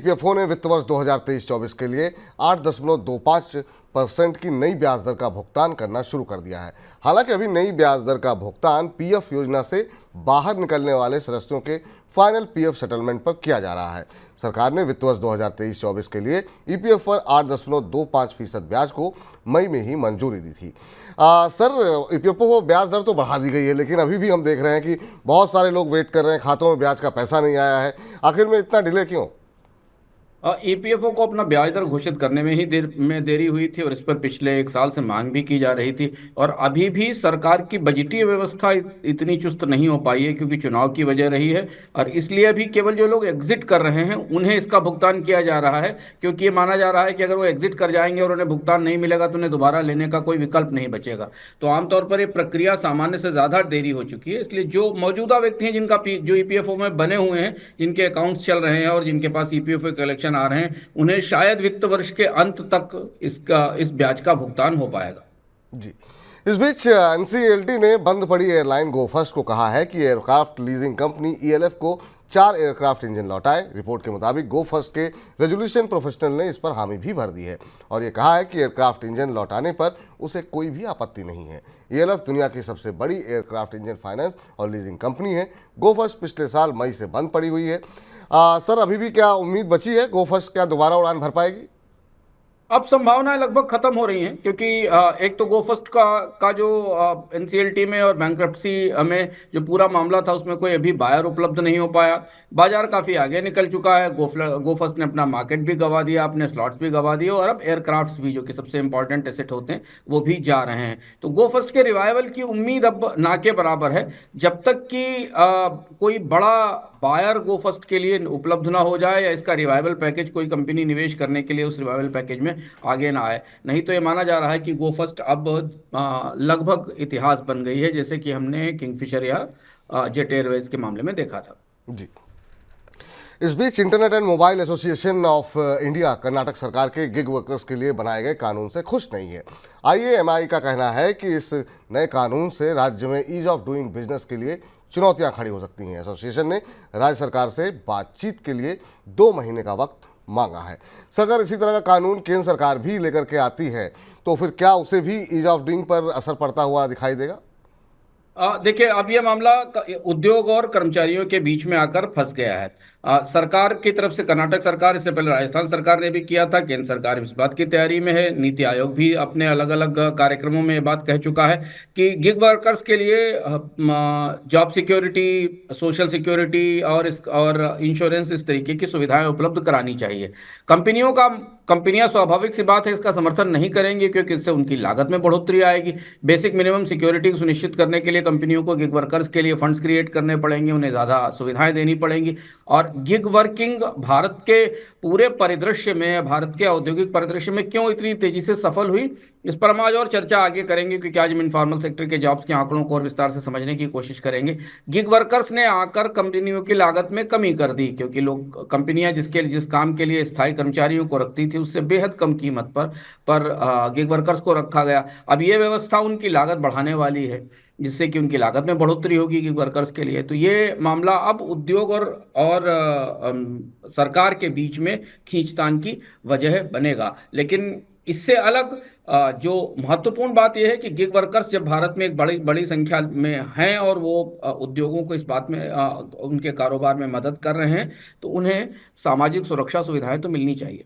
EPFO ने वित्त वर्ष 2023-24 के लिए 8.25% की नई ब्याज दर का भुगतान करना शुरू कर दिया है। हालांकि अभी नई ब्याज दर का भुगतान पीएफ योजना से बाहर निकलने वाले सदस्यों के फाइनल पीएफ सेटलमेंट पर किया जा रहा है। सरकार ने वित्त वर्ष 2023-24 के लिए ईपीएफ पर 8.25% ब्याज को मई में ही मंजूरी दी थी। सर, ईपीएफओ को ब्याज दर तो बढ़ा दी गई है, लेकिन अभी भी हम देख रहे हैं कि बहुत सारे लोग वेट कर रहे हैं, खातों में ब्याज का पैसा नहीं आया है। आखिर में इतना डिले क्यों? ईपीएफओ को अपना ब्याज दर घोषित करने में ही देरी हुई थी और इस पर पिछले 1 साल से मांग भी की जा रही थी। और अभी भी सरकार की बजटीय व्यवस्था इतनी चुस्त नहीं हो पाई है क्योंकि चुनाव की वजह रही है, और इसलिए अभी केवल जो लोग एग्जिट कर रहे हैं उन्हें इसका भुगतान किया जा रहा है, क्योंकि ये माना जा रहा है कि अगर वो एग्जिट कर जाएंगे और उन्हें भुगतान नहीं मिलेगा तो उन्हें दोबारा लेने का कोई विकल्प नहीं बचेगा। तो आमतौर पर ये प्रक्रिया सामान्य से ज़्यादा देरी हो चुकी है। इसलिए जो मौजूदा व्यक्ति हैं जो ईपीएफओ में बने हुए हैं, जिनके अकाउंट्स चल रहे हैं और जिनके पास ईपीएफओ कलेक्शन आ रहे हैं, उन्हें शायद वित्त वर्ष के अंत तक इस ब्याज का भुगतान हो पाएगा। जी, इस बीच एनसीएलटी ने बंद पड़ी एयरलाइन गोफर्स्ट को कहा है कि एयरक्राफ्ट लीजिंग कंपनी ईएलएफ को 4 एयरक्राफ्ट इंजन लौटाए। रिपोर्ट के मुताबिक गोफर्स्ट के रेजोल्यूशन प्रोफेशनल ने इस पर हामी भी भर दी है और ये कहा है कि एयरक्राफ्ट इंजन लौटाने पर उसे कोई भी आपत्ति नहीं है। ईएलएफ दुनिया की सबसे बड़ी एयरक्राफ्ट इंजन फाइनेंस और लीजिंग कंपनी है। गोफर्स्ट पिछले साल मई से बंद पड़ी हुई है। सर, अभी भी क्या उम्मीद बची है? गोफर्स्ट क्या दोबारा उड़ान भर पाएगी? अब संभावनाएं लगभग खत्म हो रही हैं, क्योंकि एक तो गोफर्स्ट का जो एनसीएलटी में और बैंक्रप्सी में जो पूरा मामला था उसमें कोई अभी बायर उपलब्ध नहीं हो पाया। बाजार काफ़ी आगे निकल चुका है। गोफर्स्ट ने अपना मार्केट भी गंवा दिया, अपने स्लॉट्स भी गंवा दिए और अब एयरक्राफ्ट्स भी, जो कि सबसे इंपॉर्टेंट एसेट होते हैं, वो भी जा रहे हैं। तो गोफर्स्ट के रिवाइवल की उम्मीद अब ना के बराबर है, जब तक कि कोई बड़ा बायर गोफर्स्ट के लिए उपलब्ध ना हो जाए या इसका रिवाइवल पैकेज कोई कंपनी निवेश करने के लिए उस रिवाइवल पैकेज में आगे ना आए। नहीं तो ये माना जा रहा है कि गोफर्स्ट अब लगभग इतिहास बन गई है, जैसे कि हमने किंगफिशर या जेट एयरवेज के मामले में देखा था। जी, इस बीच internet and mobile association of India Karnataka सरकार के गिग वर्कर्स के लिए बनाए गए कानून से खुश नहीं है। आईएएमआई का कहना है कि इस नए कानून से राज्य में ईज ऑफ डूइंग बिजनेस के लिए चुनौतियां खड़ी हो सकती हैं। एसोसिएशन ने राज्य सरकार से बातचीत के लिए 2 महीने का वक्त मांगा है। अगर इसी तरह का कानून केंद्र सरकार भी लेकर के आती है तो फिर क्या उसे भी ईज ऑफ डूइंग पर असर पड़ता हुआ दिखाई देगा? देखिए, अब यह मामला उद्योग और कर्मचारियों के बीच में आकर फंस गया है। सरकार की तरफ से कर्नाटक सरकार, इससे पहले राजस्थान सरकार ने भी किया था। केंद्र सरकार इस बात की तैयारी में है। नीति आयोग भी अपने अलग अलग कार्यक्रमों में ये बात कह चुका है कि गिग वर्कर्स के लिए जॉब सिक्योरिटी, सोशल सिक्योरिटी और इंश्योरेंस, इस तरीके की सुविधाएं उपलब्ध करानी चाहिए। कंपनियां स्वाभाविक सी बात है इसका समर्थन नहीं करेंगी, क्योंकि इससे उनकी लागत में बढ़ोतरी आएगी। बेसिक मिनिमम सिक्योरिटी सुनिश्चित करने के लिए कंपनियों को गिग वर्कर्स के लिए फंड्स क्रिएट करने पड़ेंगे, उन्हें ज़्यादा सुविधाएं देनी पड़ेंगी। और गिग वर्किंग भारत के पूरे परिदृश्य में, भारत के औद्योगिक परिदृश्य में क्यों इतनी तेजी से सफल हुई, इस पर हम आज और चर्चा आगे करेंगे, क्योंकि आज हम इनफॉर्मल सेक्टर के जॉब्स के आंकड़ों को और विस्तार से समझने की कोशिश करेंगे। गिग वर्कर्स ने आकर कंपनियों की लागत में कमी कर दी, क्योंकि कंपनियां जिस काम के लिए स्थायी कर्मचारियों को रखती थी उससे बेहद कम कीमत पर गिग वर्कर्स को रखा गया। अब ये व्यवस्था उनकी लागत बढ़ाने वाली है, जिससे कि उनकी लागत में बढ़ोतरी होगी गिग वर्कर्स के लिए। तो ये मामला अब उद्योग और सरकार के बीच में खींचतान की वजह बनेगा। लेकिन इससे अलग जो महत्वपूर्ण बात यह है कि गिग वर्कर्स जब भारत में एक बड़ी बड़ी संख्या में हैं और वो उद्योगों को इस बात में उनके कारोबार में मदद कर रहे हैं, तो उन्हें सामाजिक सुरक्षा सुविधाएं तो मिलनी चाहिए।